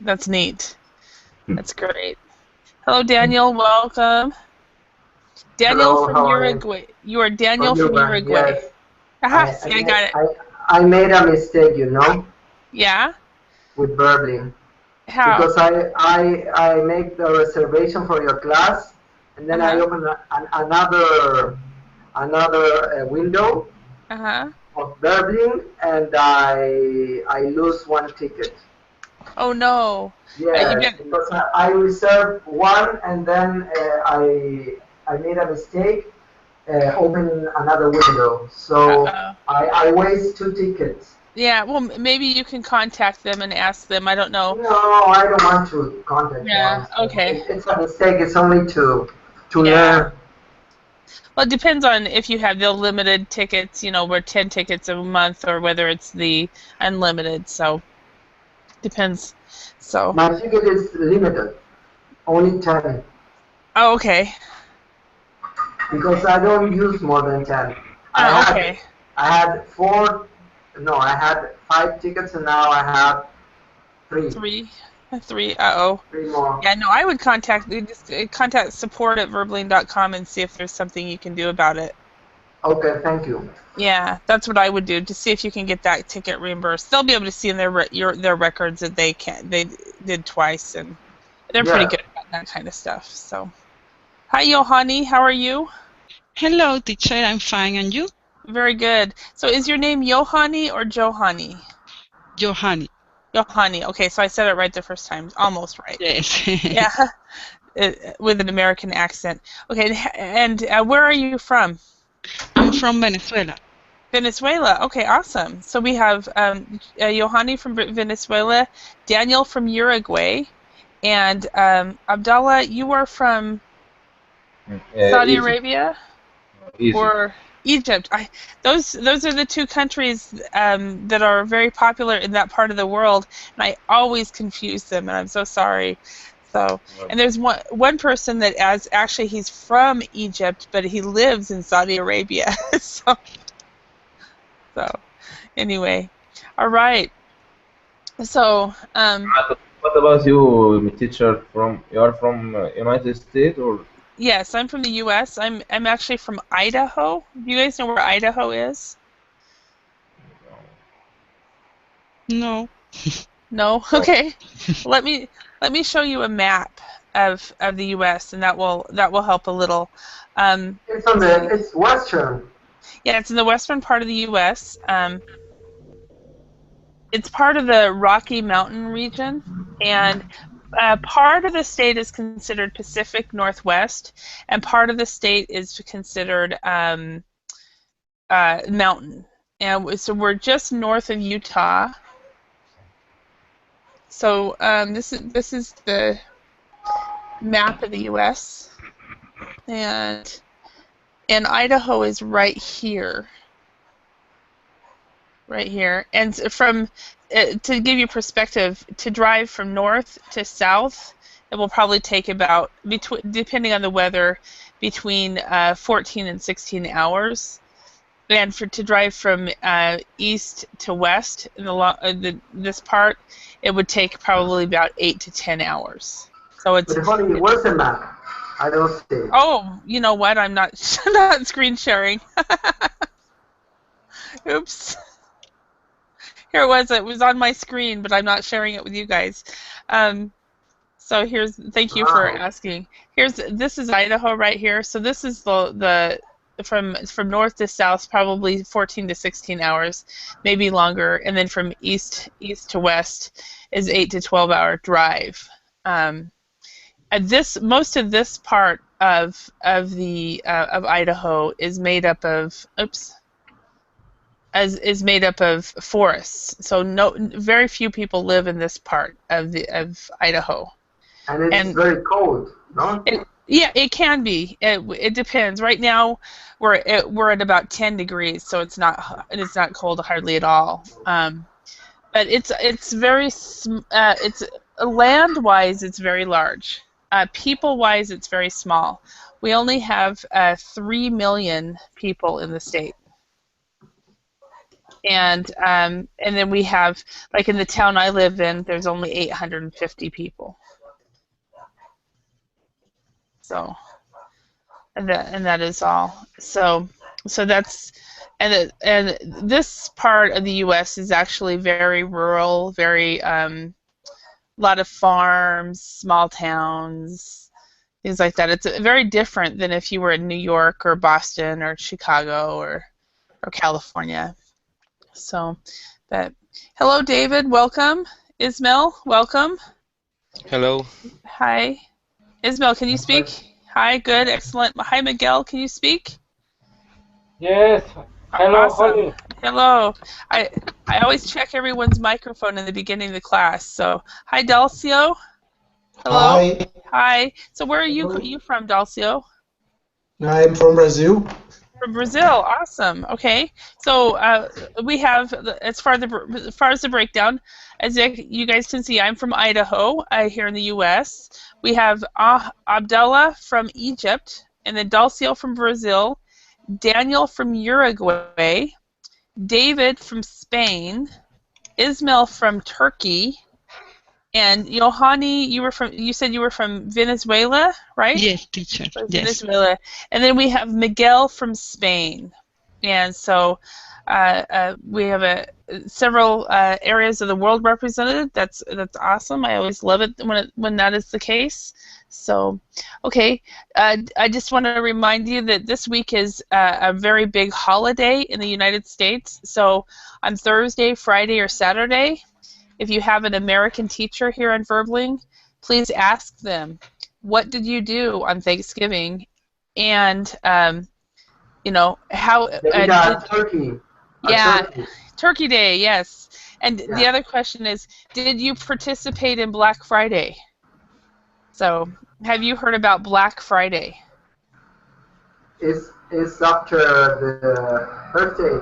That's neat. That's great. Hello, Daniel. Welcome. Daniel Hello, from how are you? Uruguay. You are Daniel From from Uruguay, Uruguay. yes. Aha, I, I see, I made got it. I, I made a mistake, Yeah? with Berlin How? because I make the reservation for your class, and then I Uh-huh. open another window Uh-huh. of Berlin, and I lose one ticket. Oh, no. You Yes, got, because I reserved one, and then I made a mistake opening another window. So uh-oh. I waste two tickets. Yeah, well, maybe you can contact them and ask them. I don't know. No, I don't want to contact them. Yeah, okay. It's a mistake. It's only to Yeah. learn. Well, it depends on if you have the limited tickets, where 10 tickets a month or whether it's the unlimited. So, depends. So, My ticket is limited, only 10, oh, okay. because I don't use more than 10. I Oh, had okay. I had four, no, I had five tickets, and now I have three, Three. Three. Uh-oh. three more. Yeah, no, I would contact support at verbling.com and see if there's something you can do about it. Okay, thank you. Yeah, that's what I would do to see if you can get that ticket reimbursed. They'll be able to see in their records that they did twice, and they're pretty Yes. good about that kind of stuff. So, hi, Johanny, how are you? Hello, teacher. I'm fine. And you? Very good. So, is your name Johanny or Johanny? Johanny. Johanny. Okay, so I said it right the first time, almost right. Yes. Yeah, with an American accent. Okay, and where are you from? I'm from Venezuela. Venezuela. Okay, awesome. So we have Johanny from Venezuela, Daniel from Uruguay, and Abdallah, you are from Saudi Egypt. Arabia Egypt. or Egypt. Those are the two countries that are very popular in that part of the world, and I always confuse them, and I'm so sorry. So, and there's one person that as actually he's from Egypt, but he lives in Saudi Arabia. So anyway, all right. So, What about you, teacher? You are from United States or yes, I'm from the US. I'm actually from Idaho. Do you guys know where Idaho is? No. No? no? Okay. Let me show you a map of the US, and that will help a little. It's on Let's the see. it's Western. Yeah, it's in the western part of the US. It's part of the Rocky Mountain region, and part of the state is considered Pacific Northwest, and part of the state is considered mountain. And so we're just north of Utah. So this is the map of the U.S. and Idaho is right here. And from to give you perspective, to drive from north to south, it will probably take about depending on the weather, between 14 and 16 hours. And to drive from east to west in this part, it would take probably about 8 to 10 hours. So But honey, where's the map? I don't see it. oh, you know what? I'm not not screen sharing. Oops. Here it was. It was on my screen, but I'm not sharing it with you guys. Um, so thank you for Wow. asking. This is Idaho right here. So this is the from north to south, probably 14 to 16 hours, maybe longer, and then from east to west is 8 to 12 hour drive. Most of this part of Idaho is made up of is made up of forests. So very few people live in this part of Idaho. And it's And very cold, no? yeah, it can be. It depends. Right now, we're at about 10 degrees, so it's not cold hardly at all. But it's very it's land wise, it's very large. People wise, it's very small. We only have 3 million people in the state, and then we have, like in the town I live in, there's only 850 people. So, and that is all. So that's, and this part of the U.S. is actually very rural, very lot of farms, small towns, things like that. It's very different than if you were in New York or Boston or Chicago or California. So, but hello, David. Welcome. Ismail, welcome. Hello. Hi. Ismail, can you speak? Hi, good, excellent. Hi, Miguel, can you speak? Yes. Hello, Awesome. Holly. Hello. I always check everyone's microphone in the beginning of the class. So, hi, Dalcio. Hello. Hi, Hi. So, where are you? Hello. You from, Dalcio? I'm from Brazil. From Brazil. Awesome. Okay. So we have, as far as the breakdown, as you guys can see, I'm from Idaho, here in the U.S. We have Abdullah from Egypt, and then Dalcio from Brazil, Daniel from Uruguay, David from Spain, Ismail from Turkey, and Yohani, you said you were from Venezuela, right? Yes, teacher. Yes. Venezuela. And then we have Miguel from Spain. And so we have several areas of the world represented. That's awesome. I always love it when that is the case. So, okay. I just want to remind you that this week is a very big holiday in the United States. So on Thursday, Friday, or Saturday, if you have an American teacher here in Verbling, please ask them, what did you do on Thanksgiving? And, how... Turkey. Yeah, Turkey. Turkey Day, yes. And Yeah. the other question is, did you participate in Black Friday? So, have you heard about Black Friday? It's after the birthday.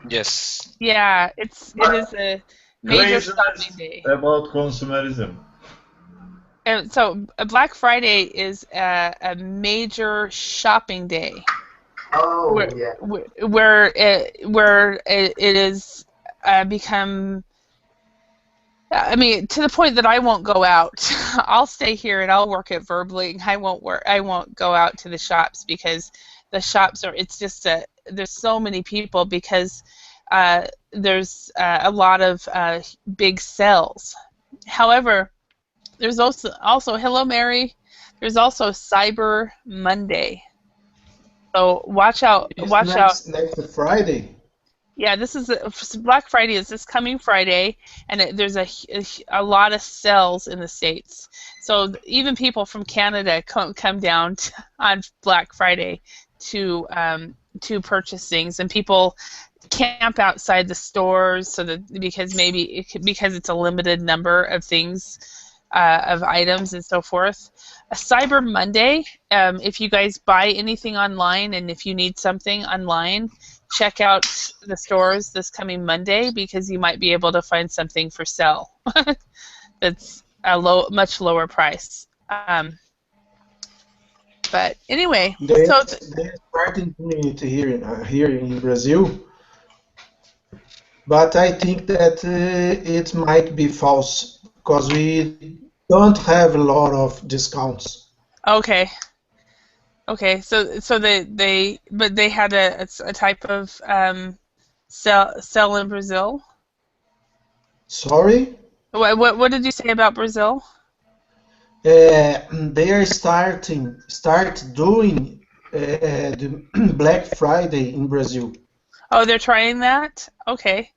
Yes. Yeah, it is a major shopping day. About consumerism. And so Black Friday is a major shopping day. Oh, where, yeah. where it is become, I mean, to the point that I won't go out. I'll stay here and I'll work at Verbling. I won't go out to the shops because the shops are. It's just there's so many people because there's a lot of big sales. However, there's also hello Mary. There's also Cyber Monday. So watch out! Watch out! Next Friday. Yeah, this is Black Friday is this coming Friday, and there's a lot of sales in the States. So even people from Canada come down on Black Friday to purchase things, and people camp outside the stores so that because it's a limited number of things, of items and so forth. A Cyber Monday, if you guys buy anything online and if you need something online, check out the stores this coming Monday because you might be able to find something for sale that's a much lower price. But anyway, They're so starting community here in Brazil, but I think that it might be false because we don't have a lot of discounts. okay. So they had a type of sell in Brazil. Sorry? What did you say about Brazil? They are start doing the Black Friday in Brazil. Oh, they're trying that? Okay.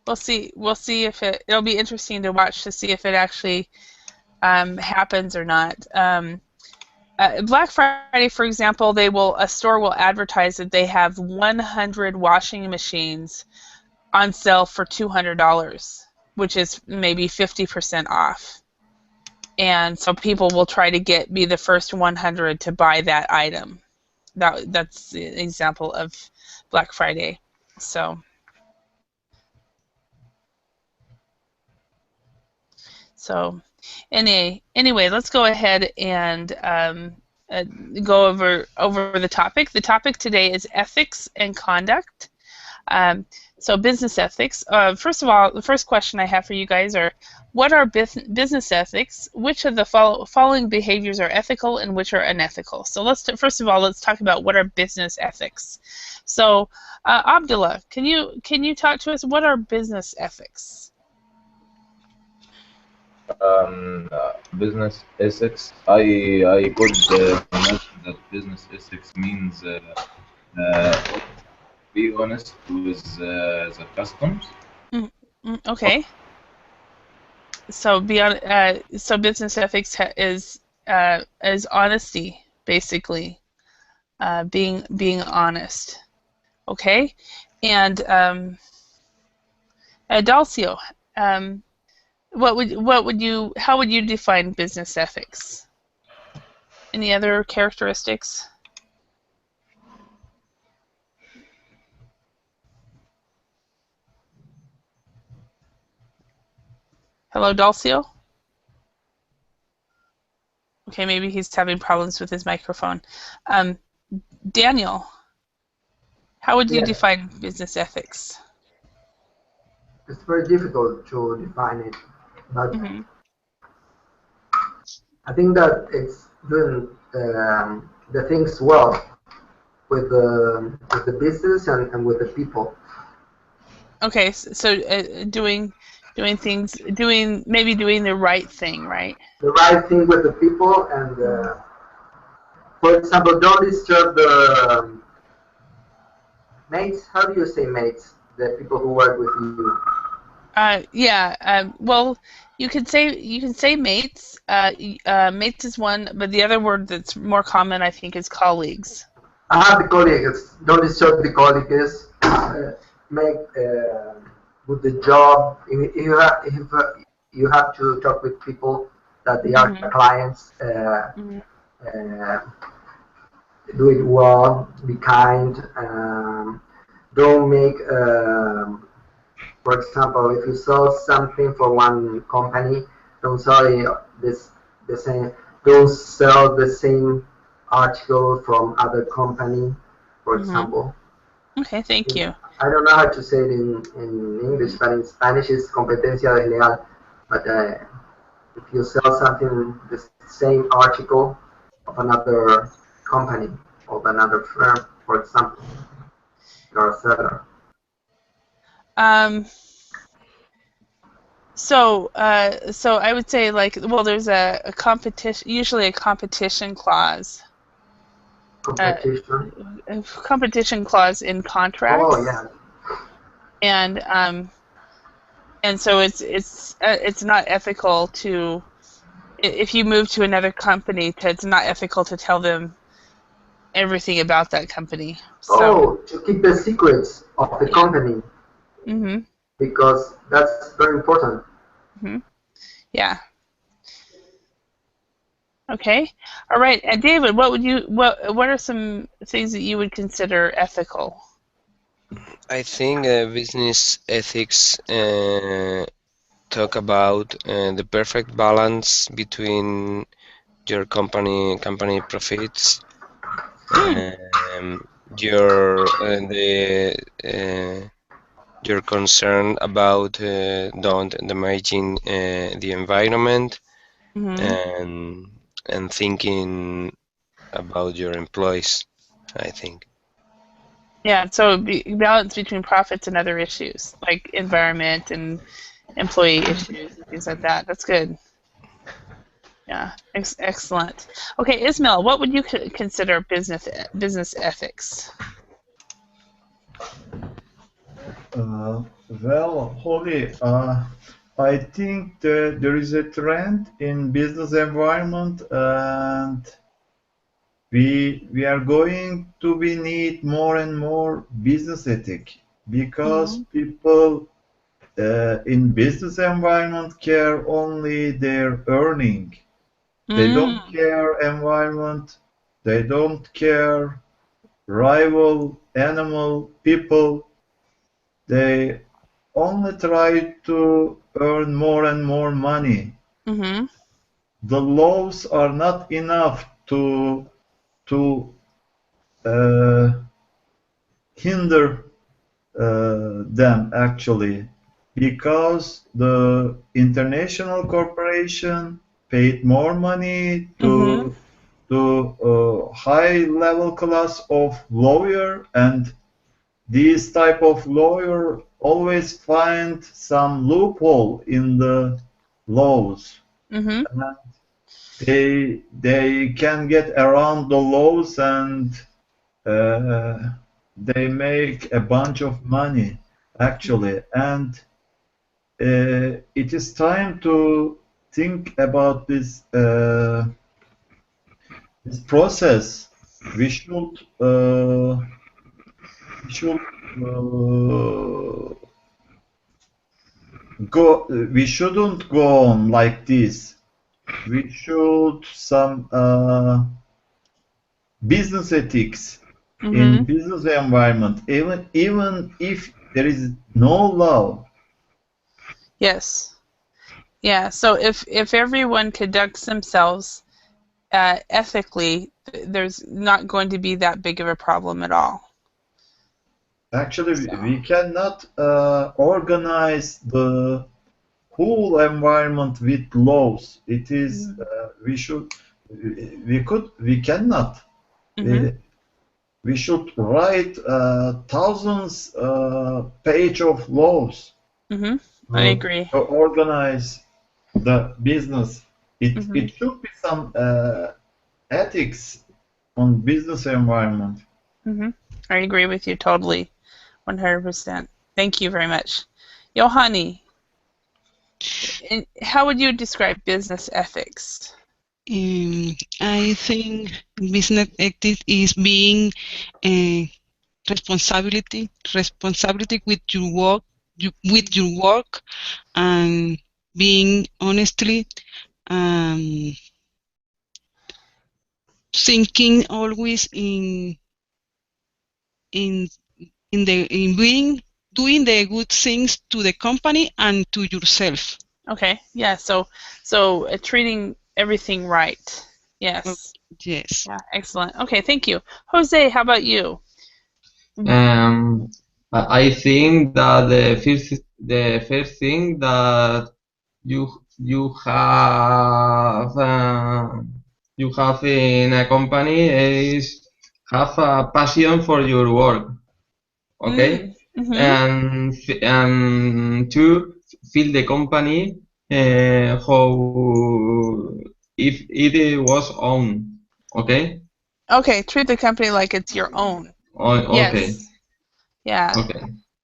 We'll see if it'll be interesting to watch to see if it actually happens or not. Black Friday, for example, a store will advertise that they have 100 washing machines on sale for $200, which is maybe 50% off. And so people will try to be the first 100 to buy that item. That's the example of Black Friday. So anyway, let's go ahead and go over the topic. The topic today is ethics and conduct. So business ethics. First of all, the first question I have for you guys are, what are business ethics? Which of the following behaviors are ethical and which are unethical? So first of all, let's talk about what are business ethics. So Abdullah, can you talk to us? What are business ethics? Business ethics. I could imagine that business ethics means be honest with the customs. Okay. So so business ethics is honesty, basically, being honest. Okay, and Dalcio, how would you define business ethics? Any other characteristics? Hello, Dalcio? Okay, maybe he's having problems with his microphone. Daniel, how would you define business ethics? It's very difficult to define it, but I think that it's doing the things well with the business and with the people. Okay, so doing the right thing, right? The right thing with the people, and for example, don't disturb the mates. How do you say mates? The people who work with you. Well, you can say mates. Mates is one, but the other word that's more common, I think, is colleagues. The colleagues. Don't disturb the colleagues. Make with the job. If you have to talk with people that they are clients, do it well. Be kind. Don't make. For example, if you sell something for one company, don't sell the same. Don't sell the same article from other company, for example. Okay, thank you. I don't know how to say it in English, but in Spanish it's competencia desleal. But if you sell something, the same article of another company, of another firm, for example, you're a seller. So I would say, there's a competition, usually a competition clause. Competition clause in contracts. Oh yeah. And so it's not ethical to, if you move to another company, it's not ethical to tell them everything about that company. So, to keep the secrets of the company. Because that's very important. Yeah. Okay. All right. And David, what are some things that you would consider ethical? I think business ethics talk about the perfect balance between your company profits, your concern about don't damaging the environment, and thinking about your employees, I think. Yeah, so balance between profits and other issues, like environment and employee issues, things like that. That's good. Yeah, excellent. Okay, Ismail, what would you consider business ethics? Well, Holly, I think that there is a trend in business environment, and we are going to need more and more business ethic, because people in business environment care only their earning. They don't care environment. They don't care rival, animal, people. They only try to earn more and more money. The laws are not enough to hinder them actually, because the international corporation paid more money to high level class of lawyer, and these type of lawyer always find some loophole in the laws. Mm-hmm. And they can get around the laws, and they make a bunch of money actually. And it is time to think about this this process. We should we shouldn't go on like this. We should some business ethics in business environment, even if there is no law. Yes. Yeah. So if everyone conducts themselves ethically, there's not going to be that big of a problem at all. Actually, we cannot organize the whole environment with laws. It is we cannot. We should write thousands page of laws. I agree. To organize the business. It should be some ethics on business environment. I agree with you totally, 100%. Thank you very much. Yohani, how would you describe business ethics? I think business ethics is being responsibility with your work, and being honestly, thinking always in doing the good things to the company and to yourself. Okay. Yeah. So treating everything right. Yes. Yes. Yeah. Excellent. Okay. Thank you, Jose. How about you? I think that the first thing that you have in a company is have a passion for your work, okay, and to feel the company how if it was own, okay. Okay, treat the company like it's your own. Okay. Yes. Yeah.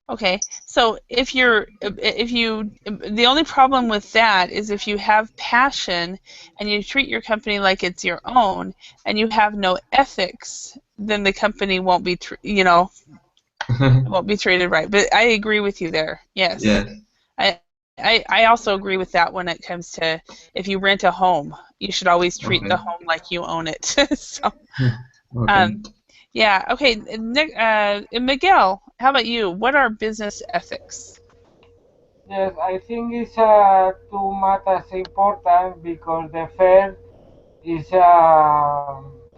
Okay. So the only problem with that is if you have passion and you treat your company like it's your own and you have no ethics, then the company won't be, won't be treated right. But I agree with you there. Yes. Yes. I also agree with that when it comes to if you rent a home, you should always treat the home like you own it. So, yeah. Okay. Miguel, how about you? What are business ethics? Yes, I think it's two matters important, because the first is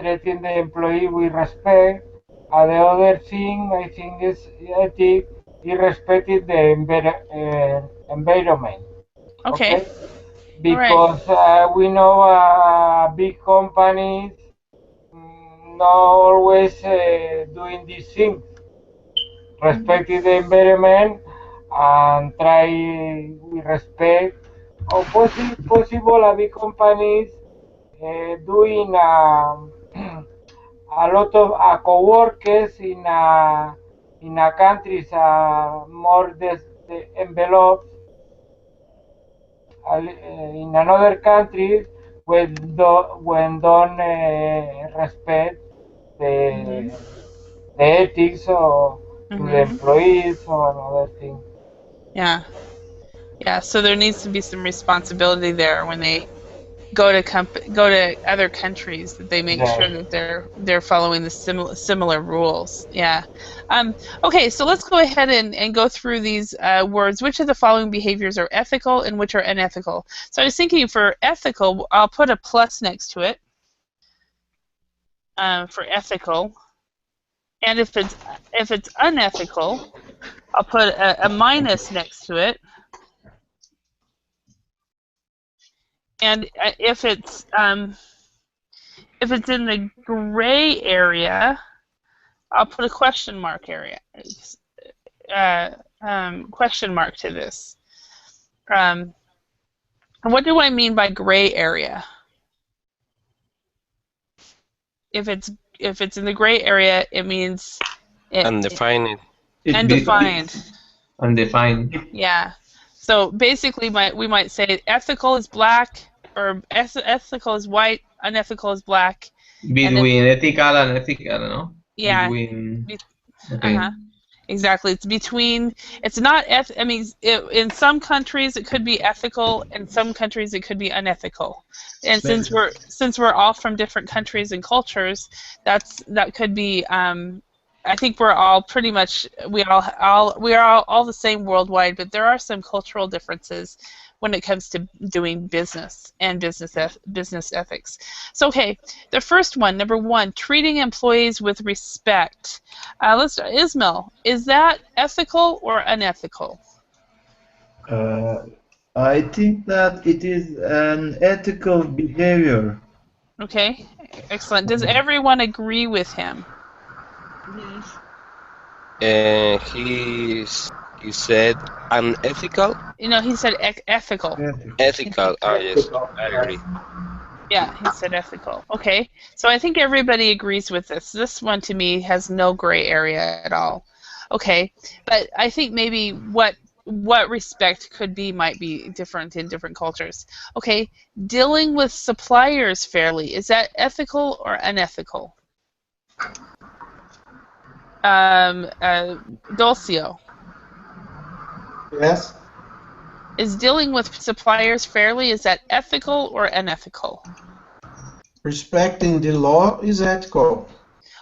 treating the employee with respect, and the other thing I think is ethic is respecting the environment. Okay. Because we know big companies not always doing these things, respecting the environment and try with respect. Or possible a big companies doing a lot of co-workers in a countries more the envelopes. In another country when don't respect the ethics or to the employees or another thing. Yeah. Yeah. So there needs to be some responsibility there when they go to other countries, that they make sure that they're following the similar rules. Yeah. Okay, so let's go ahead and go through these words. Which of the following behaviors are ethical and which are unethical? So I was thinking for ethical, I'll put a plus next to it for ethical, and if it's unethical, I'll put a minus next to it. And if it's in the gray area, I'll put a question mark area. Question mark to this. And what do I mean by gray area? If it's in the gray area, it means Undefined. Undefined. Undefined. Yeah. So basically, we might say ethical is black, or ethical is white, unethical is black. Between ethical and ethical, no? Yeah. Between. Okay. Exactly. It's between. It's not. I mean, in some countries it could be ethical, in some countries it could be unethical. And since we're all from different countries and cultures, that could be. I think we're all pretty much we are all the same worldwide, but there are some cultural differences when it comes to doing business and business ethics. So, okay, the first one, number 1, treating employees with respect. Let's start. Ismail, is that ethical or unethical? I think that it is an ethical behavior. Okay, excellent. Does everyone agree with him? Yes. He said unethical. He said ethical. Ethical. Yes, I agree. Yeah, he said ethical. Okay, so I think everybody agrees with this. This one to me has no gray area at all. Okay, but I think maybe what respect could be might be different in different cultures. Okay, dealing with suppliers fairly, is that ethical or unethical? Dulcio. Yes. Is dealing with suppliers fairly, is that ethical or unethical? Respecting the law is ethical.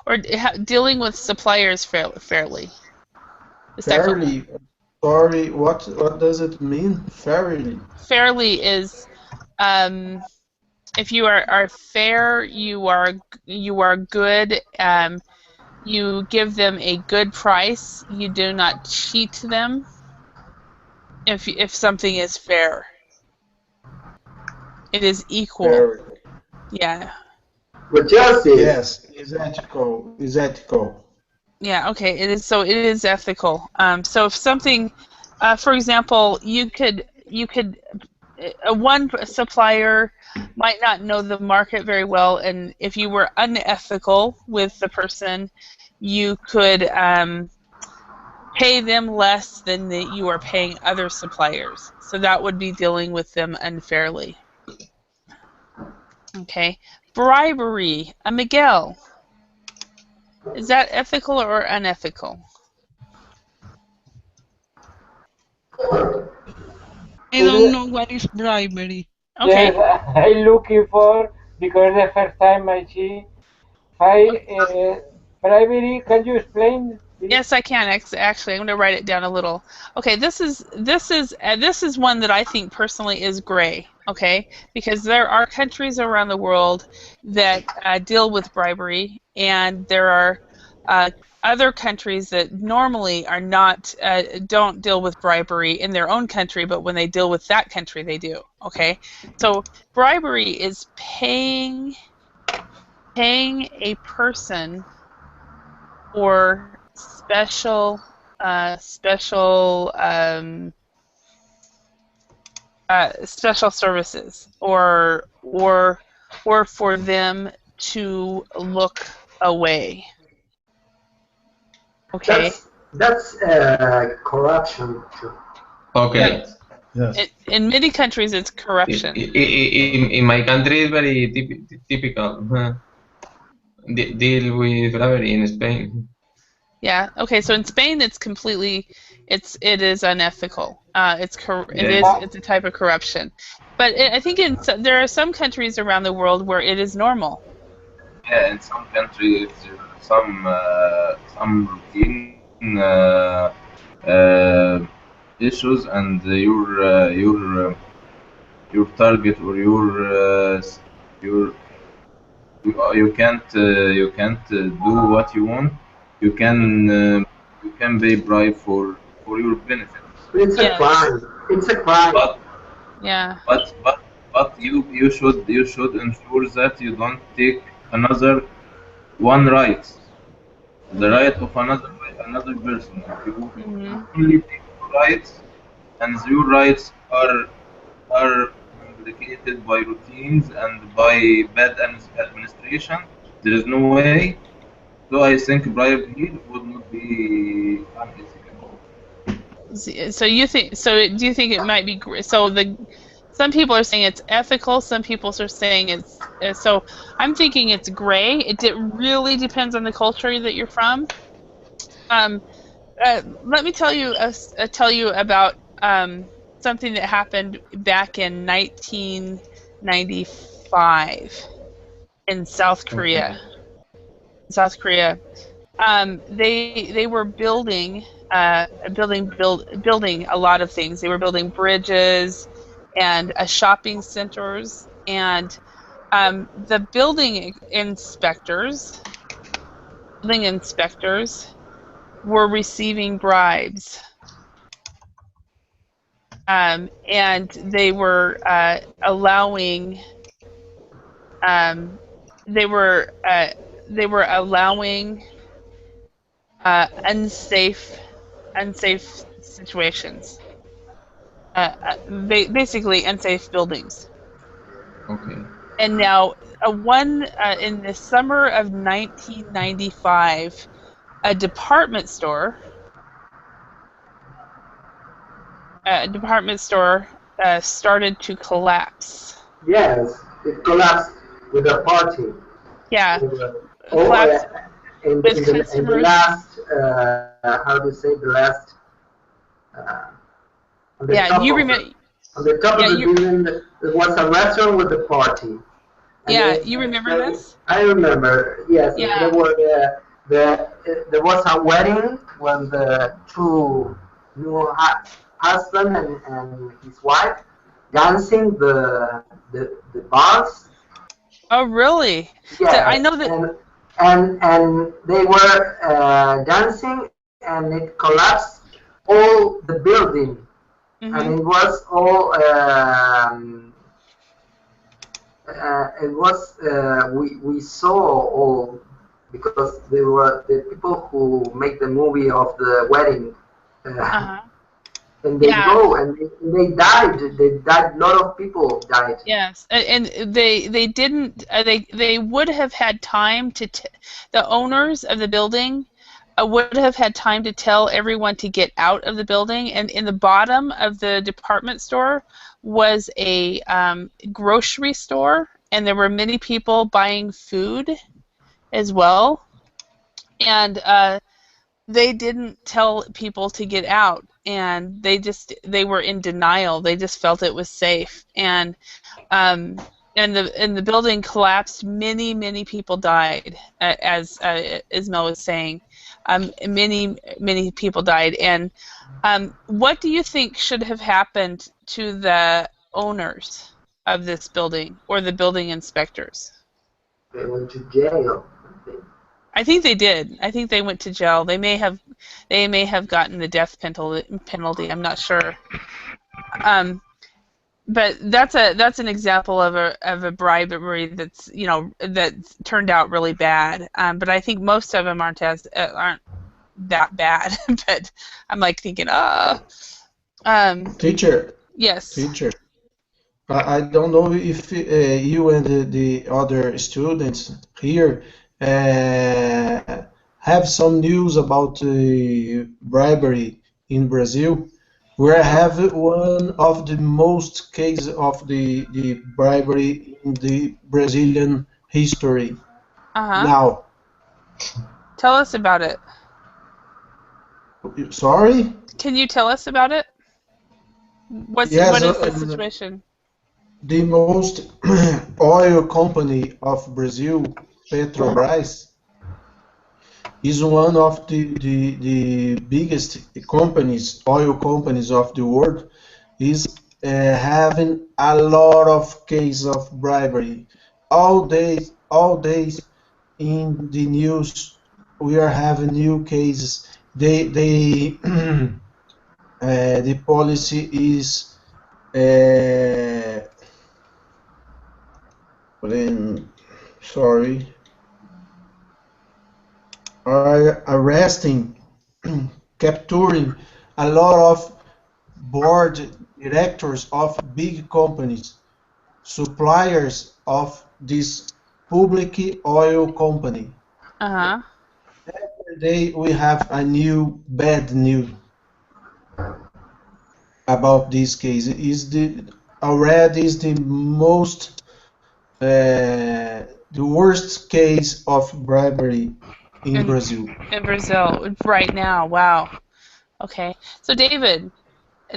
Or dealing with suppliers fairly? Fairly. Sorry, what does it mean? Fairly. Fairly is, if you are fair, you are good. You give them a good price. You do not cheat them. If something is fair, it is equal. Fairly. Yeah. With justice. Yes, is ethical. Is ethical. Yeah. Okay. It is. So it is ethical. So if something, for example, you could one supplier might not know the market very well, and if you were unethical with the person, you could pay them less than you are paying other suppliers. So that would be dealing with them unfairly. Okay. Bribery. Miguel, is that ethical or unethical? I don't know what is bribery. Okay. Yes, I'm looking for, because the first time I see bribery. Can you explain? Yes, I can. Actually, I'm going to write it down a little. Okay, this is one that I think personally is gray. Okay, because there are countries around the world that deal with bribery, and there are other countries that normally are not don't deal with bribery in their own country, but when they deal with that country, they do. Okay, so bribery is paying a person for special services, or for them to look away. Okay. That's corruption too. Okay. Yes. In many countries, it's corruption. In my country, it's very typical. Deal with bribery in Spain. Yeah. Okay. So in Spain, it's completely, it is unethical. It's a type of corruption. But I think there are some countries around the world where it is normal. Yeah, in some countries, some routine issues, and your target, or you can't do what you want. You can you can pay bribe for your benefit. It's a Yes. crime. It's a crime. But Yeah. but you should ensure that you don't take another one right, the right of another person. You Hmm. only take your rights, and your rights are complicated by routines and by bad administration. There is no way. So I think bribe here would not be unethical. So you think? So do you think it might be? So some people are saying it's ethical. Some people are saying it's. So I'm thinking it's gray. It really depends on the culture that you're from. Um, let me tell you about something that happened back in 1995 in South Korea. South Korea. They were building building a lot of things. They were building bridges and shopping centers, and the building inspectors were receiving bribes, and they were allowing they were allowing unsafe situations, basically unsafe buildings. Okay. And now, in the summer of 1995, a department store started to collapse. Yes, it collapsed with a party. Yeah, Oh, collapsed in with the customers. last, how do you say, the last, on the Yeah, top you of remember? on the top Yeah, of the you. building, there was a restaurant with a party. And Yeah, you remember this? I remember, yes, Yeah. there was a wedding when the two new husband and his wife dancing the bars. Oh, really? Yes, So I know that. and they were dancing, and it collapsed all the building, and Mhm. it was all we saw all, because they were the people who make the movie of the wedding, Uh-huh. and they Yeah. go and they died. They died. A lot of people died. Yes, and they didn't. They would have had time to. The owners of the building would have had time to tell everyone to get out of the building. And in the bottom of the department store was a grocery store, and there were many people buying food as well. And they didn't tell people to get out, and they were in denial. They just felt it was safe, um, and the building collapsed. Many people died, as Ismail was saying. Many people died. And what do you think should have happened to the owners of this building or the building inspectors? They went to jail. I think they did. I think they went to jail. They may have gotten the death penalty. I'm not sure. But that's an example of a bribery that's that turned out really bad. But I think most of them aren't that bad. But I'm like thinking, Teacher, yes. teacher. I don't know if you and the other students here have some news about bribery in Brazil. We have one of the most cases of the bribery in the Brazilian history. Now, Tell us about it. sorry? Can you tell us about it? What is the situation? The most oil company of Brazil, Petrobras, is one of the biggest oil companies of the world, is having a lot of cases of bribery. All days in the news, we are having new cases, they the policy is sorry, are arresting, capturing a lot of board directors of big companies, suppliers of this public oil company. Uh-huh. Every day we have a new bad news about this case. Is the already is the most the worst case of bribery in Brazil. In Brazil, right now. Wow. Okay. So, David,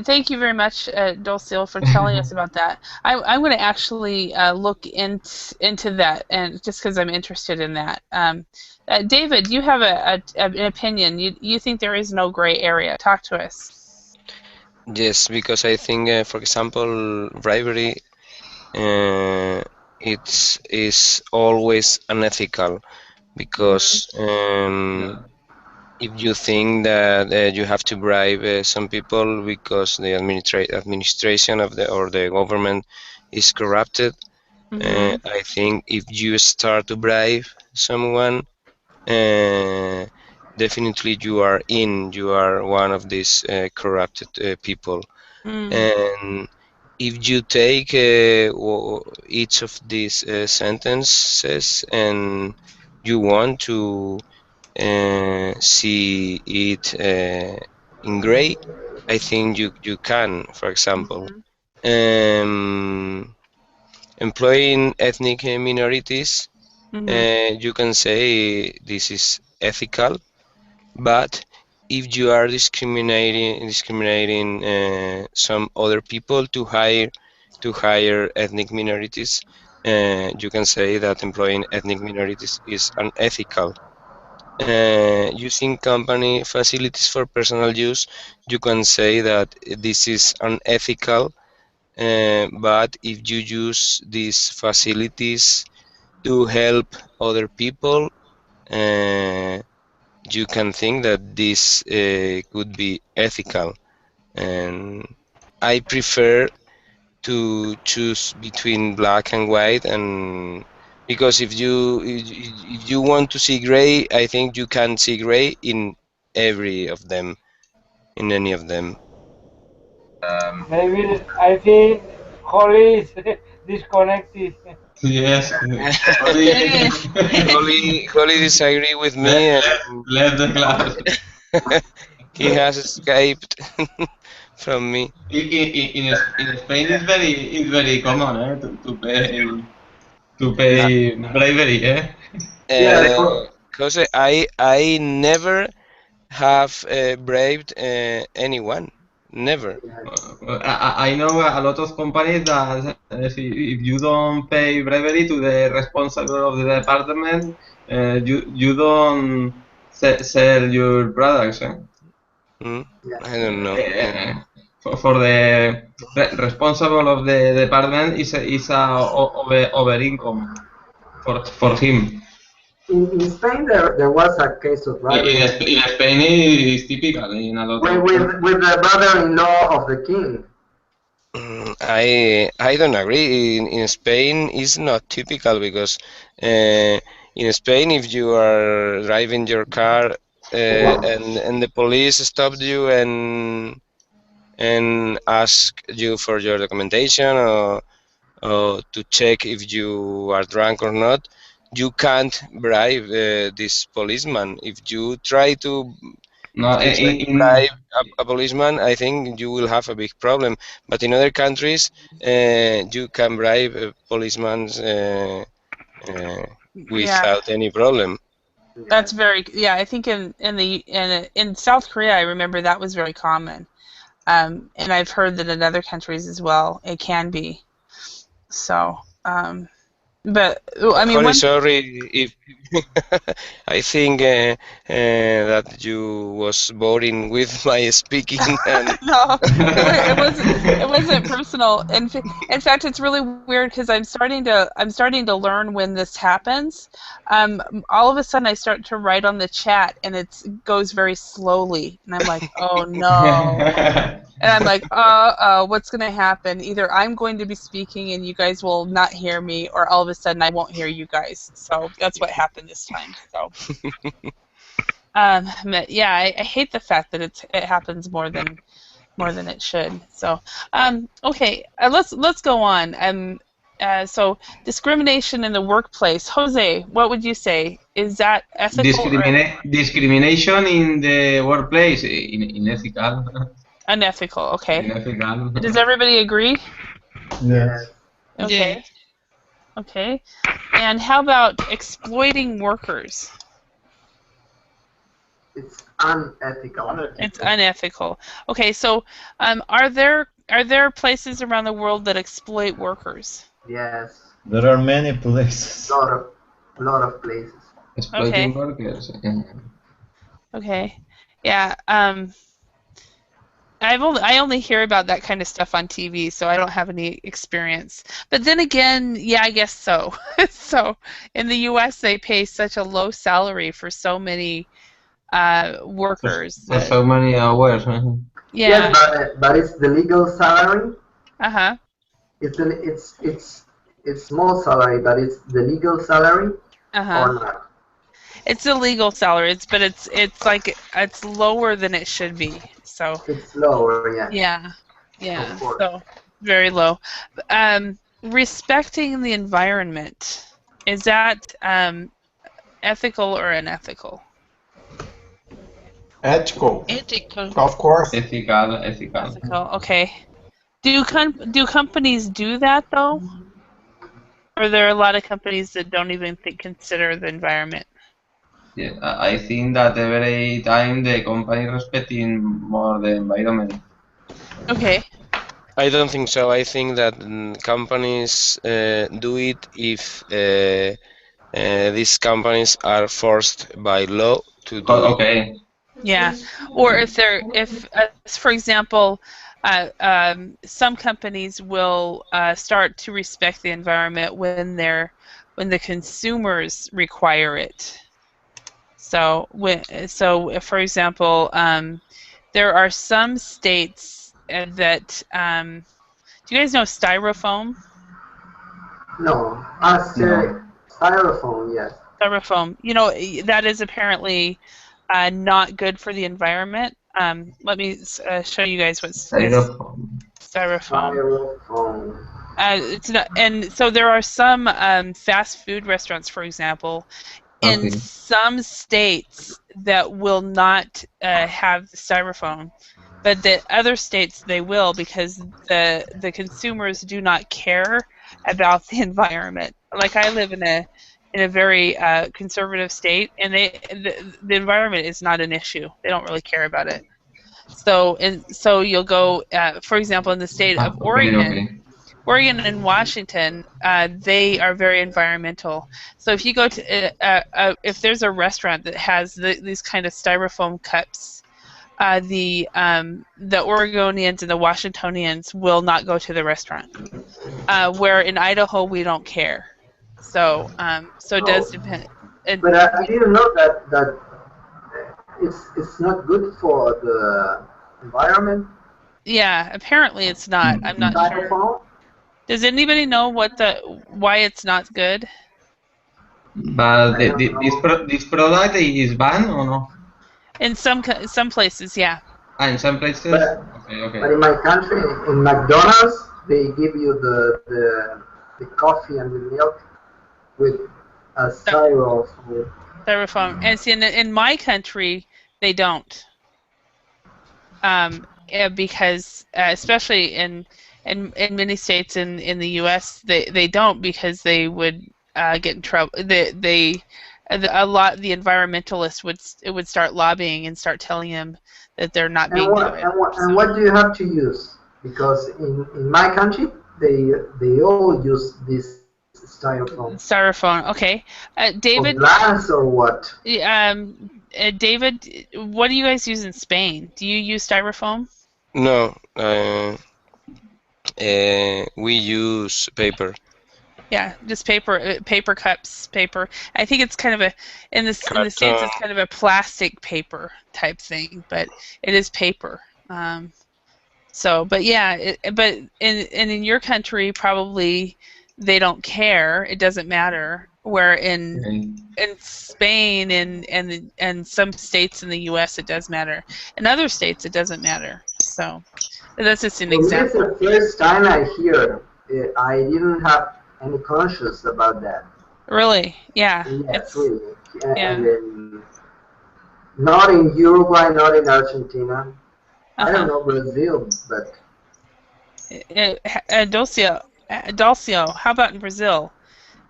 thank you very much, Dulcil, for telling us about that. I'm going to actually look into that, and just because I'm interested in that. David, you have an opinion. You think there is no gray area. Talk to us. Yes, because I think, for example, bribery is always unethical, because if you think that you have to bribe some people because the administration of the government is corrupted, I think if you start to bribe someone, definitely you are one of these corrupted people. And if you take each of these sentences and you want to see it in gray, I think you can. For example, employing ethnic minorities, you can say this is ethical, but if you are discriminating some other people to hire ethnic minorities, you can say that employing ethnic minorities is unethical. Using company facilities for personal use, you can say that this is unethical, but if you use these facilities to help other people, you can think that this could be ethical. And I prefer to choose between black and white, and because if you want to see gray, I think you can see gray in every of them, in any of them. Maybe I think Holly is disconnected. Yes. Holly disagree with me, and Left the class. he has escaped from me. In Spain, it's very common to pay bribery. Jose, I never have bribed anyone. Never. I know a lot of companies that if you don't pay bribery to the responsible of the department, you don't sell your products. I don't know. For the responsible of the department is over income for him. In Spain, there was a case of bribery. In Spain, it's typical in a lot with the brother-in-law of the king. I don't agree. In Spain, it's not typical, because in Spain, if you are driving your car and the police stopped you and ask you for your documentation, or to check if you are drunk or not, you can't bribe this policeman. If you try to bribe a policeman, I think you will have a big problem. But in other countries, you can bribe a policeman without any problem. That's I think in South Korea, I remember that was very common, and I've heard that in other countries as well it can be. So But I mean, Holly, sorry if I think that you was boring with my speaking and no, it wasn't personal. In fact, it's really weird because I'm starting to learn when this happens. All of a sudden, I start to write on the chat, and it goes very slowly, and I'm like, oh no. And I'm like, what's going to happen? Either I'm going to be speaking and you guys will not hear me, or all of a sudden I won't hear you guys. So that's what happened this time. So, but yeah, I hate the fact that it happens more than it should. So, okay, let's go on. So discrimination in the workplace. Jose, what would you say? Is that ethical Discrimination in the workplace, unethical. Unethical, okay. Unethical. Does everybody agree? Yes. Okay. Yeah. Okay. And how about exploiting workers? It's unethical. It's unethical. Okay, so are there places around the world that exploit workers? Yes. There are many places. Lot of places. Exploiting workers. Okay. Yeah. I only hear about that kind of stuff on TV, so I don't have any experience. But then again, yeah, I guess so. So in the U.S., they pay such a low salary for so many workers. For so many hours. Yeah. But it's the legal salary. Uh-huh. It's small salary, but it's the legal salary or not. It's a legal salary, but it's like it's lower than it should be. So it's lower, yeah. Yeah. So very low. Respecting the environment, is that ethical or unethical? Ethical. Ethical. Of course. Ethical. Ethical. Okay. Do companies do that though? Or are there a lot of companies that don't even consider the environment? Yeah, I think that every time the company respecting more the environment. Okay. I don't think so. I think that companies do it if these companies are forced by law to do it. Okay. Yeah, or if for example, some companies will start to respect the environment when the consumers require it. So for example, there are some states that do you guys know styrofoam? No, styrofoam, yes. Styrofoam, that is apparently not good for the environment. Let me show you guys what's styrofoam. It's not, and so there are some fast food restaurants, for example, in some states that will not have the styrofoam, but the other states they will, because the consumers do not care about the environment. Like I live in a very conservative state, and the environment is not an issue. They don't really care about it. So you'll go, for example, in the state of Oregon. Oregon and Washington, they are very environmental. So if you go to, if there's a restaurant that has these kind of styrofoam cups, the Oregonians and the Washingtonians will not go to the restaurant. Where in Idaho we don't care. So it does depend. But I didn't know that it's not good for the environment. Yeah, apparently it's not. I'm not sure. Does anybody know why it's not good? But this product is banned or no? In some places, yeah. In some places. Okay. But in my country, in McDonald's, they give you the coffee and the milk with a styrofoam. Styrofoam. And see, in my country, they don't. Because especially in many states in the U.S., they don't, because they would get in trouble. The environmentalists would start lobbying and start telling them that they're not being good. And what do you have to use? Because in my country, they all use this styrofoam. Styrofoam. Okay. David. Or glass or what? David, what do you guys use in Spain? Do you use styrofoam? No, we use paper. Yeah, just paper, paper cups, paper. I think it's kind of a in the States it's kind of a plastic paper type thing, but it is paper. So, but yeah, but in your country probably they don't care. It doesn't matter. Where in Spain and some states in the U.S. it does matter. In other states it doesn't matter. So that's just an example. It's the first time I hear. I didn't have any conscious about that. Really? Yeah. Yes, really. And not in Uruguay, not in Argentina. I don't know Brazil, but. Dalcio, how about in Brazil?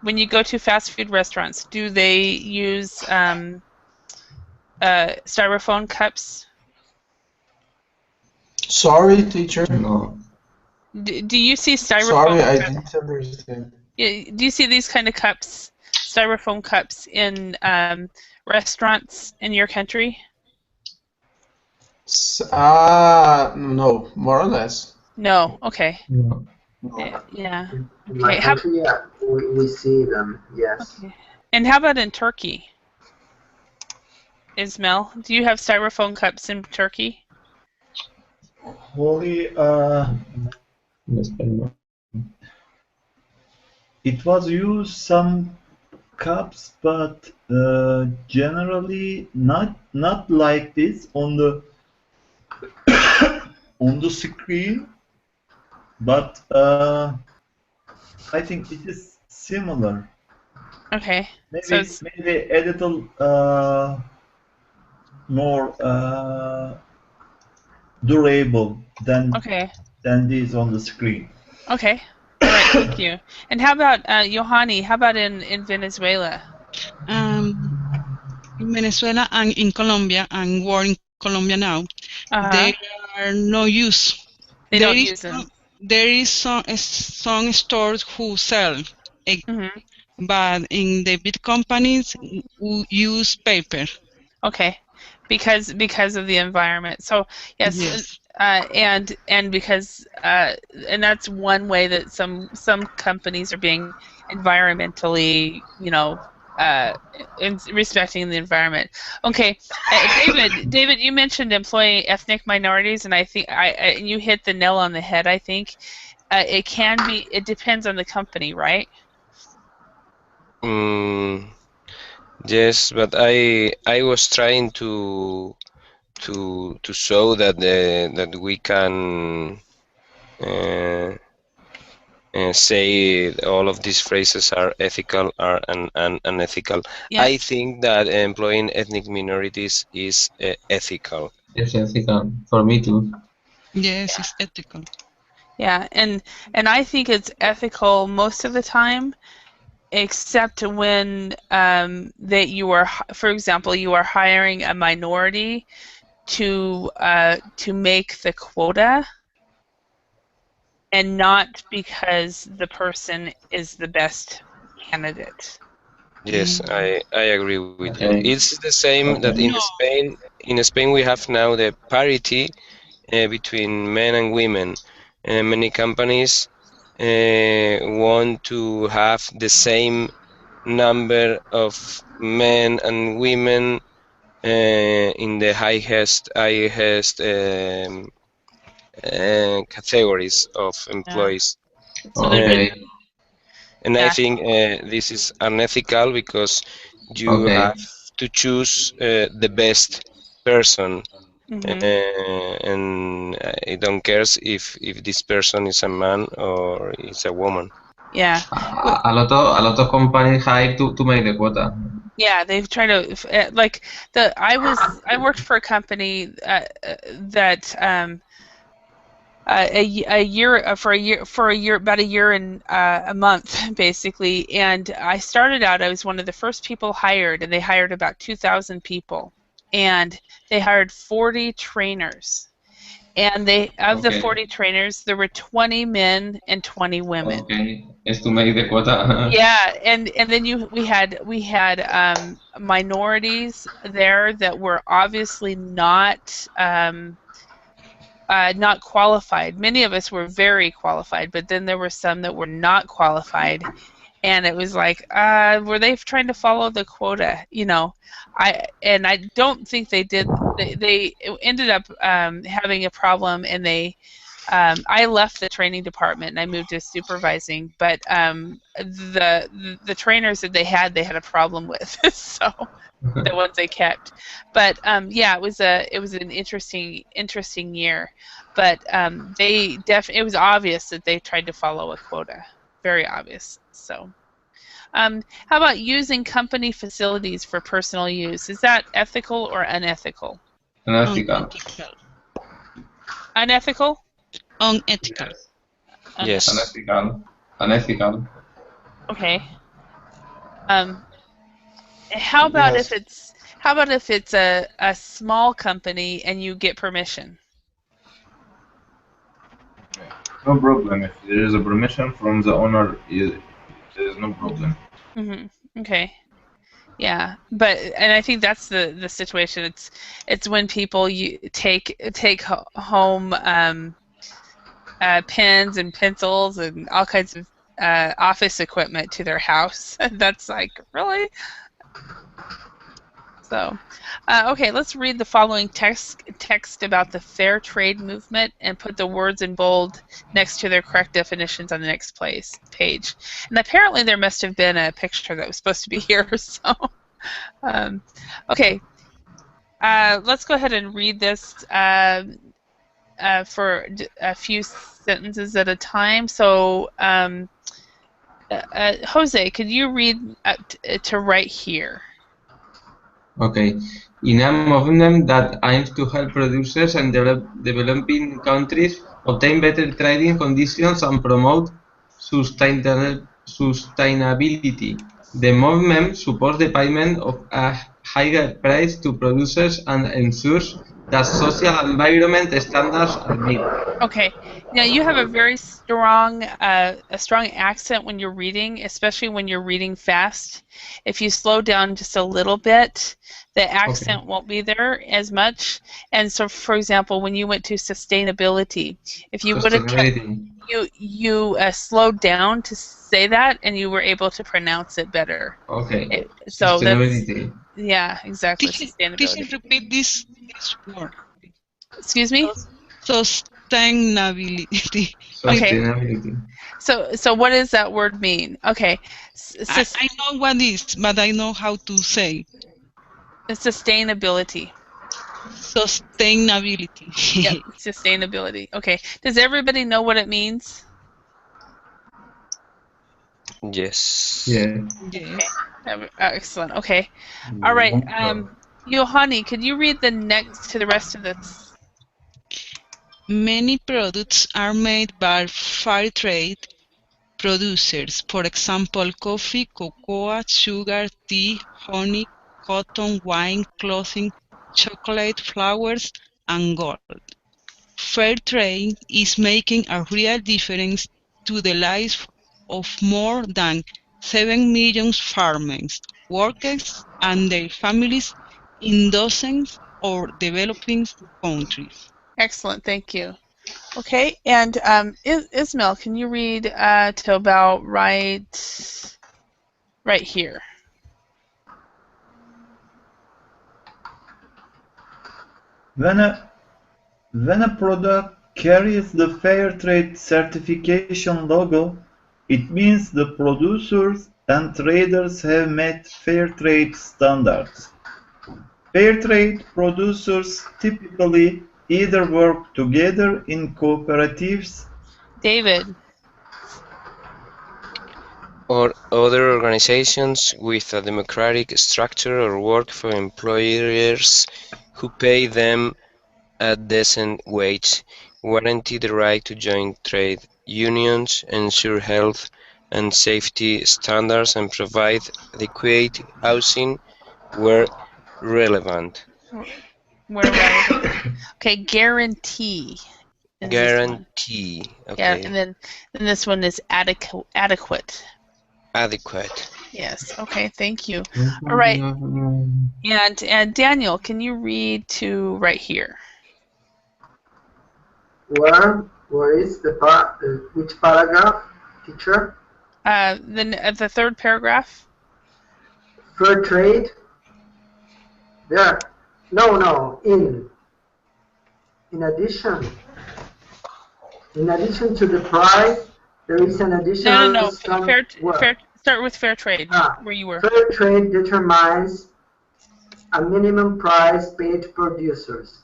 When you go to fast food restaurants, do they use styrofoam cups? Sorry, teacher. No. Do you see styrofoam? Sorry, I didn't understand. Do you see these kind of cups, styrofoam cups, in restaurants in your country? No, more or less. No. Okay. No. Yeah. In my country, we see them. Yes. Okay. And how about in Turkey? Ismail, do you have styrofoam cups in Turkey? Only it was used some cups, but generally not like this on the on the screen. But I think it is similar. Okay. Maybe a little more durable than these on the screen. Okay. All right. Thank you. And how about Yohani? How about in Venezuela? In Venezuela and in Colombia, and we're in Colombia now, there are no use. They don't use them. There is some stores who sell, but in the big companies who use paper. Okay, because of the environment. So yes. And because and that's one way that some companies are being environmentally, respecting the environment. Okay, David, you mentioned employing ethnic minorities, and I think you hit the nail on the head. I think it depends on the company, right? Yes, but I was trying to show that we can say all of these phrases are ethical and unethical. Yeah. I think that employing ethnic minorities is ethical. It's ethical for me too. Yes, it's ethical. Yeah, and I think it's ethical most of the time, except when that you are, for example, you are hiring a minority to make the quota, and not because the person is the best candidate. Yes, I agree with you. It's the same that in Spain. In Spain, we have now the parity between men and women. Many companies want to have the same number of men and women in the highest categories of employees. Yeah. And I think this is unethical because you have to choose the best person. And I don't care if this person is a man or is a woman. Yeah. A lot of companies hire to make the quota. Yeah, they've tried to I worked for a company that about a year and a month basically, and I started out. I was one of the first people hired, and they hired about 2,000 people, and they hired 40 trainers, And of the Okay. 40 trainers, there were 20 men and 20 women. Okay, is to make the quota. Yeah, and then we had minorities there that were obviously not not qualified. Many of us were very qualified, but then there were some that were not qualified, and it was like, were they trying to follow the quota? You know, I don't think they did. They ended up having a problem, and I left the training department and I moved to supervising. But the trainers that they had a problem with, so the ones they kept. But yeah, it was an interesting year. But it was obvious that they tried to follow a quota, very obvious. So, how about using company facilities for personal use? Is that ethical or unethical? Unethical. Unethical? Unethical. Yes. Unethical. Unethical. Okay. How about Yes. if it's a small company and you get permission? No problem. If there is a permission from the owner, there is no problem. Okay. Yeah, and I think that's the situation. It's when people take home pens and pencils and all kinds of office equipment to their house. That's like, really? So, okay, let's read the following text about the fair trade movement and put the words in bold next to their correct definitions on the next page. And apparently there must have been a picture that was supposed to be here. So, okay, let's go ahead and read this for a few sentences at a time. So, Jose, could you read to right here? Okay. In a movement that aims to help producers and developing countries obtain better trading conditions and promote sustainability, the movement supports the payment of a higher price to producers and ensures that social environment standards are met. Okay. Now you have a very strong accent when you're reading, especially when you're reading fast. If you slow down just a little bit, the accent won't be there as much. And so, for example, when you went to sustainability, if you would have kept, you slowed down to say that, and you were able to pronounce it better. Okay. So sustainability. Yeah, exactly. Could you repeat this word? Excuse me? Sustainability. Sustainability. Okay. So what does that word mean? Okay. I know what it is, but I know how to say. Sustainability. Sustainability. Yep, sustainability. Okay. Does everybody know what it means? Yes. Yeah. Okay. Excellent. Okay. All right. Johanny, could you read the next to the rest of this? Many products are made by fair trade producers. For example, coffee, cocoa, sugar, tea, honey, cotton, wine, clothing, chocolate, flowers, and gold. Fair trade is making a real difference to the lives of more than 7 million farmers, workers, and their families in dozens of developing countries. Excellent, thank you. Okay, and Ismail, can you read to about right here? When a product carries the Fair Trade certification logo, it means the producers and traders have met fair trade standards. Fair trade producers typically either work together in cooperatives, David, or other organizations with a democratic structure, or work for employers who pay them a decent wage, guarantee the right to join trade unions, ensure health and safety standards, and provide adequate housing where relevant. Okay, guarantee. is this one. Guarantee. Yeah, Okay. and then this one is adequate. Adequate. Yes. Okay. Thank you. All right. And Daniel, can you read to right here? Where is which paragraph, teacher? The third paragraph. Fair trade. There. No. In addition to the price, there is an additional. No. Fair. Start with fair trade. Where you were. Fair trade determines a minimum price paid to producers.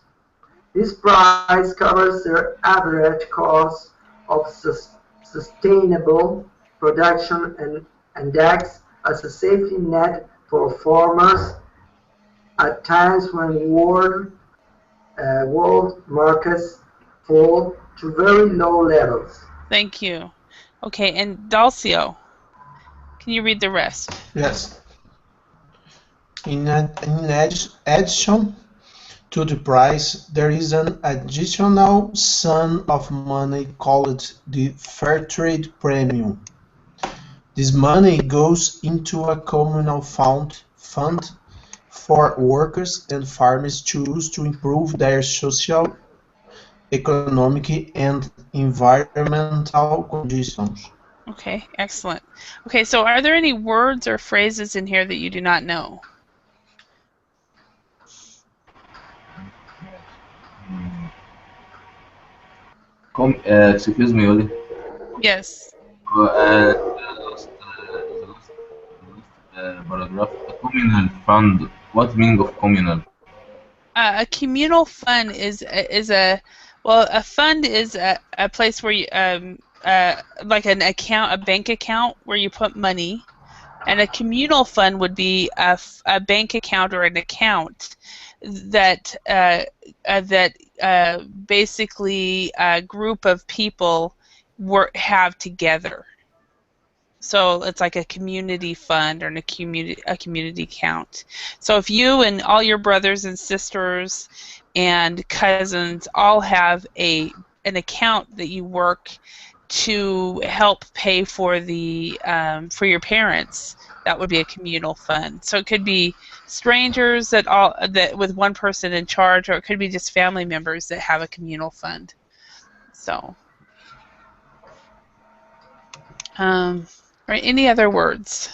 This price covers their average cost of sustainable production and acts as a safety net for farmers at times when world markets fall to very low levels. Thank you. Okay, and Dalcio, can you read the rest? Yes. In addition to the price, there is an additional sum of money called the Fair Trade Premium. This money goes into a communal fund for workers and farmers to use to improve their social, economic, and environmental conditions. Okay, excellent. Okay, so are there any words or phrases in here that you do not know? Excuse me, Oli. Yes. The last paragraph. A communal fund. What meaning of communal? A communal fund is a fund is a place where you like an account, a bank account where you put money, and a communal fund would be a bank account or an account that basically a group of people have together. So it's like a community fund or a community account. So if you and all your brothers and sisters and cousins all have an account that you work to help pay for for your parents, that would be a communal fund. So it could be strangers that with one person in charge, or it could be just family members that have a communal fund. So. All right, any other words?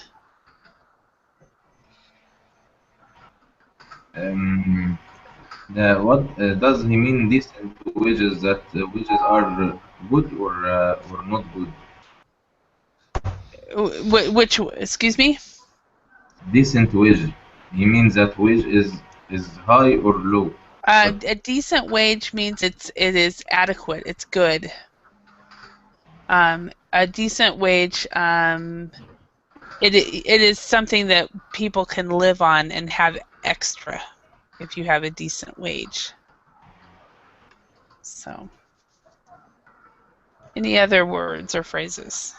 What does he mean decent wages? That wages are good or not good? Which, excuse me? Decent wage. He means that wage is high or low. A decent wage means it is adequate. It's good. A decent wage. It is something that people can live on and have extra if you have a decent wage. So, any other words or phrases?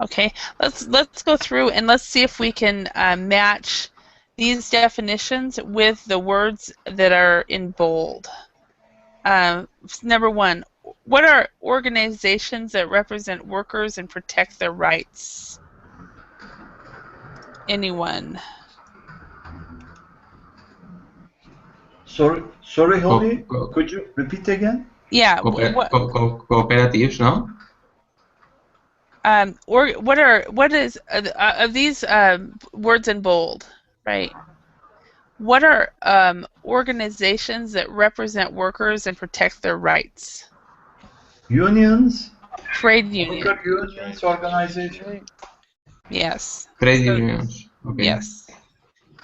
Okay, let's go through and let's see if we can match these definitions with the words that are in bold. Number one, what are organizations that represent workers and protect their rights? Anyone? Sorry, Holly. Could you repeat again? Yeah. Cooperatives, no? What is of these words in bold, right? What are organizations that represent workers and protect their rights? Unions? Trade unions. Worker unions, organization? Yes. Trade unions. Okay. Yes.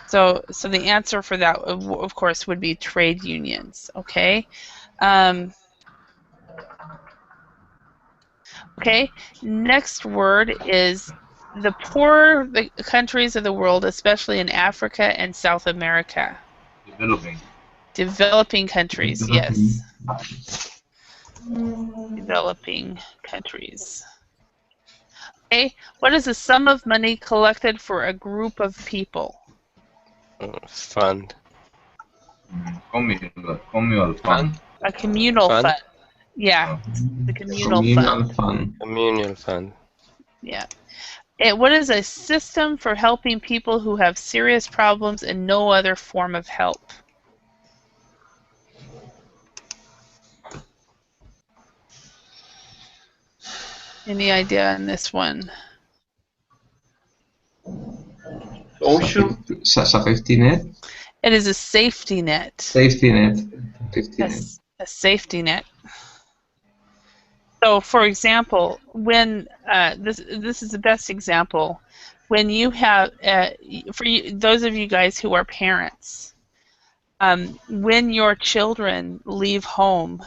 So the answer for that, of course, would be trade unions. Okay. Okay. Next word is the poor countries of the world, especially in Africa and South America. Developing countries, yes. Developing countries. Okay, what is the sum of money collected for a group of people? Fund. Communal fund. A communal Fund? fund. Yeah, the communal fund. Communal fund. Yeah. What is a system for helping people who have serious problems and no other form of help? Any idea on this one? Social safety net. It is a safety net. Safety net. Safety net. A safety net. So, for example, when this is the best example, when you have those of you guys who are parents, when your children leave home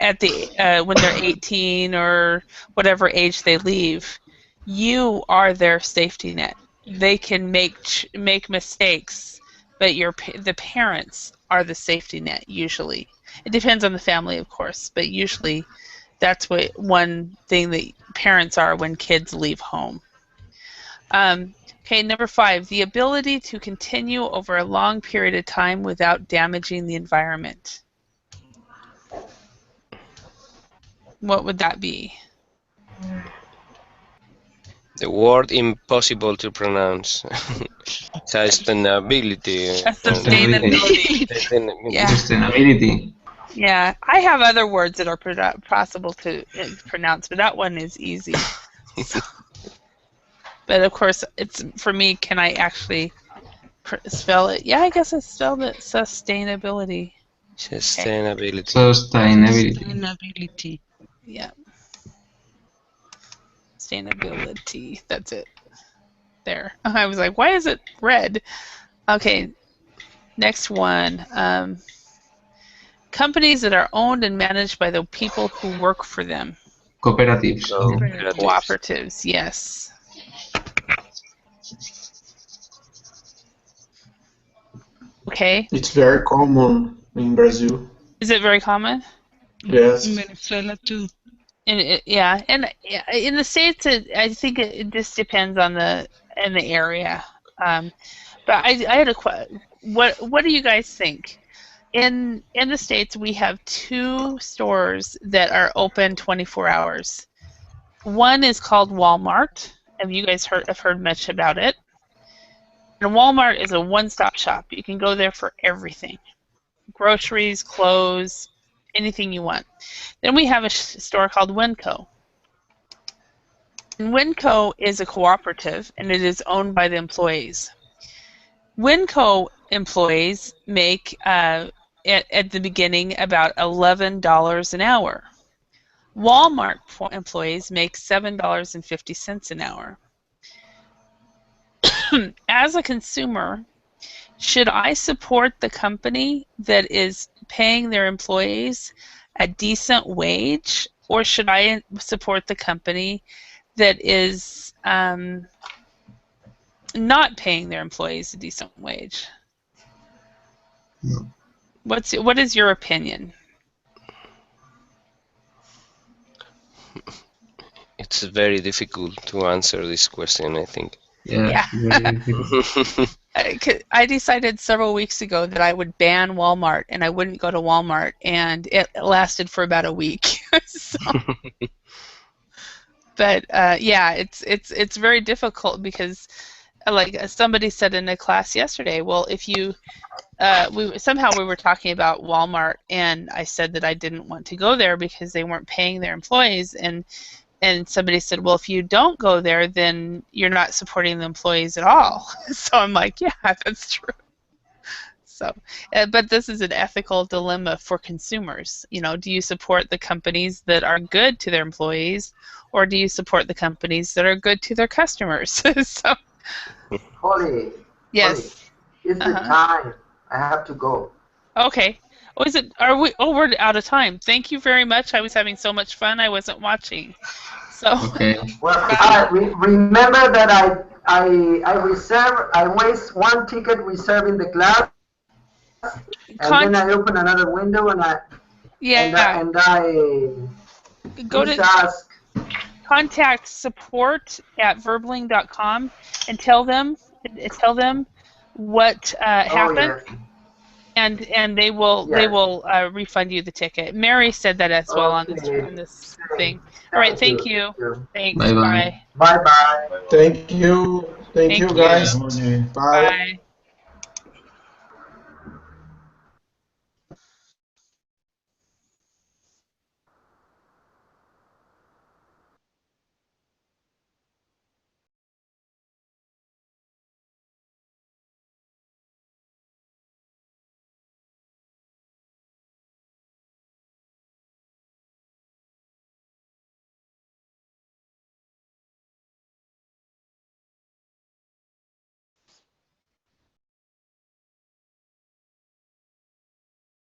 at the when they're 18 or whatever age they leave, you are their safety net. They can make mistakes, but the parents are the safety net usually. It depends on the family, of course, but usually that's one thing that parents are when kids leave home. Okay, number 5, the ability to continue over a long period of time without damaging the environment. What would that be? The word impossible to pronounce. Sustainability. Sustainability. Yeah. Sustainability. Yeah, I have other words that are possible to pronounce, but that one is easy. So, but of course, it's for me. Can I actually spell it? Yeah, I guess I spelled it. Sustainability. Sustainability. Sustainability. Yeah. Sustainability. That's it. There. I was like, why is it red? Okay. Next one. Companies that are owned and managed by the people who work for them. Cooperatives. Cooperatives, yes. Okay. It's very common in Brazil. Is it very common? Yes. In Venezuela too. And in the States, I think it just depends on the area. But I had a question. What do you guys think? In the States, we have 2 stores that are open 24 hours. One is called Walmart. Have you guys have heard much about it? And Walmart is a one-stop shop. You can go there for everything. Groceries, clothes, anything you want. Then we have a store called Winco. And Winco is a cooperative, and it is owned by the employees. Winco employees make, at the beginning, about $11 an hour. Walmart employees make $7.50 an hour. As a consumer, should I support the company that is paying their employees a decent wage, or should I support the company that is not paying their employees a decent wage? No. What is your opinion? It's very difficult to answer this question, I think. Yeah. I decided several weeks ago that I would ban Walmart and I wouldn't go to Walmart, and it lasted for about a week. But yeah, it's very difficult because, like somebody said in a class yesterday, well, if you we were talking about Walmart, and I said that I didn't want to go there because they weren't paying their employees, and somebody said, well, if you don't go there, then you're not supporting the employees at all. So I'm like, yeah, that's true. So, but this is an ethical dilemma for consumers. You know, do you support the companies that are good to their employees, or do you support the companies that are good to their customers? So, Holly. yes. Holly, it's the time. I have to go. Okay. Oh, is it? Are we? Oh, we're out of time. Thank you very much. I was having so much fun. I wasn't watching. So. Okay. Well, remember that I waste one ticket reserving the class, and then I open another window and I go to contact support@verbling.com and tell them what Oh, happened, yes. and they will refund you the ticket. Mary said that as well on Okay. this thing. All right, thank Thank you. you. Thanks. Bye bye. Bye. Bye bye. Thank you. Thank Thank you, you. guys. Tony. Bye. Bye.